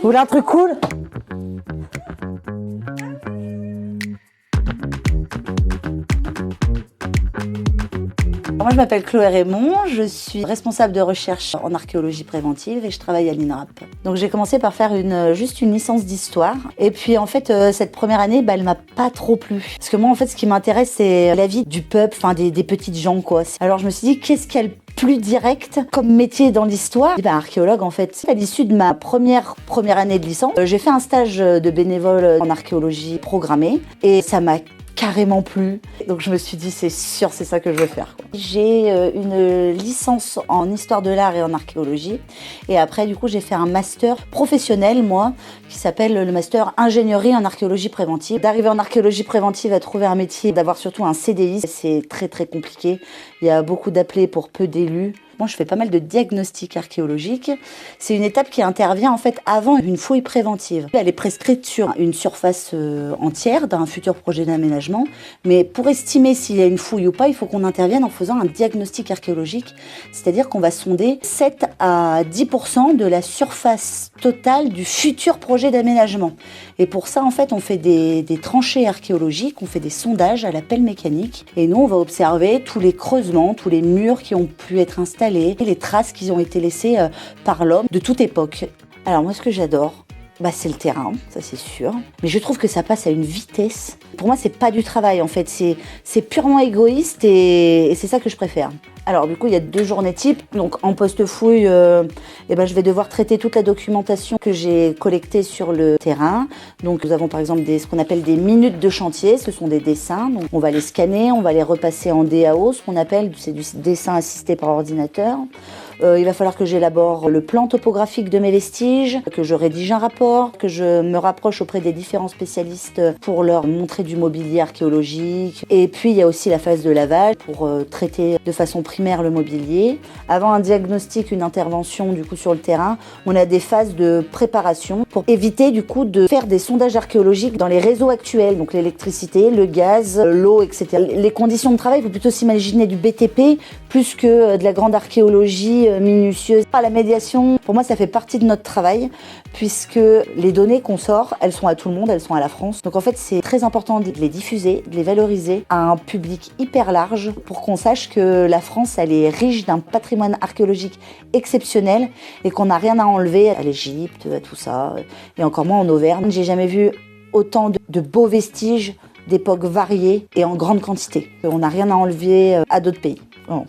Vous voulez un truc cool? Moi, je m'appelle Chloé Raymond, je suis responsable de recherche en archéologie préventive et je travaille à l'INRAP. Donc j'ai commencé par faire juste une licence d'histoire et puis en fait cette première année, elle m'a pas trop plu. Parce que moi en fait ce qui m'intéresse c'est la vie du peuple, enfin des petites gens quoi. Alors je me suis dit qu'est-ce qu'il y a le plus direct comme métier dans l'histoire? Archéologue en fait. À l'issue de ma première année de licence, j'ai fait un stage de bénévole en archéologie programmée et ça m'a carrément plu. Donc je me suis dit c'est sûr c'est ça que je veux faire. J'ai une licence en histoire de l'art et en archéologie et après du coup j'ai fait un master professionnel moi qui s'appelle le master ingénierie en archéologie préventive. D'arriver en archéologie préventive à trouver un métier, d'avoir surtout un CDI, c'est très très compliqué. Il y a beaucoup d'appelés pour peu d'élus. Moi, je fais pas mal de diagnostic archéologique. C'est une étape qui intervient en fait avant une fouille préventive. Elle est prescrite sur une surface entière d'un futur projet d'aménagement. Mais pour estimer s'il y a une fouille ou pas, il faut qu'on intervienne en faisant un diagnostic archéologique. C'est-à-dire qu'on va sonder 7 à 10% de la surface totale du futur projet d'aménagement. Et pour ça, en fait, on fait des tranchées archéologiques, on fait des sondages à la pelle mécanique. Et nous, on va observer tous les creusements, tous les murs qui ont pu être installés, et les traces qui ont été laissées par l'homme de toute époque. Alors moi, ce que j'adore, c'est le terrain, ça c'est sûr. Mais je trouve que ça passe à une vitesse. Pour moi, c'est pas du travail en fait, c'est purement égoïste et c'est ça que je préfère. Alors du coup, il y a 2 journées types. Donc en post-fouille, je vais devoir traiter toute la documentation que j'ai collectée sur le terrain. Donc nous avons par exemple ce qu'on appelle des minutes de chantier. Ce sont des dessins. Donc on va les scanner, on va les repasser en DAO, ce qu'on appelle, c'est du dessin assisté par ordinateur. Il va falloir que j'élabore le plan topographique de mes vestiges, que je rédige un rapport, que je me rapproche auprès des différents spécialistes pour leur montrer du mobilier archéologique. Et puis il y a aussi la phase de lavage pour traiter de façon primaire le mobilier. Avant un diagnostic, une intervention du coup sur le terrain, on a des phases de préparation pour éviter du coup de faire des sondages archéologiques dans les réseaux actuels, donc l'électricité, le gaz, l'eau, etc. Les conditions de travail, il faut plutôt s'imaginer du BTP plus que de la grande archéologie minutieuse. La médiation, pour moi, ça fait partie de notre travail puisque les données qu'on sort, elles sont à tout le monde, elles sont à la France. Donc en fait, c'est très important de les diffuser, de les valoriser à un public hyper large pour qu'on sache que la France, elle est riche d'un patrimoine archéologique exceptionnel et qu'on n'a rien à enlever à l'Égypte, à tout ça, et encore moins en Auvergne. J'ai jamais vu autant de beaux vestiges d'époques variées et en grande quantité. On n'a rien à enlever à d'autres pays. Bon.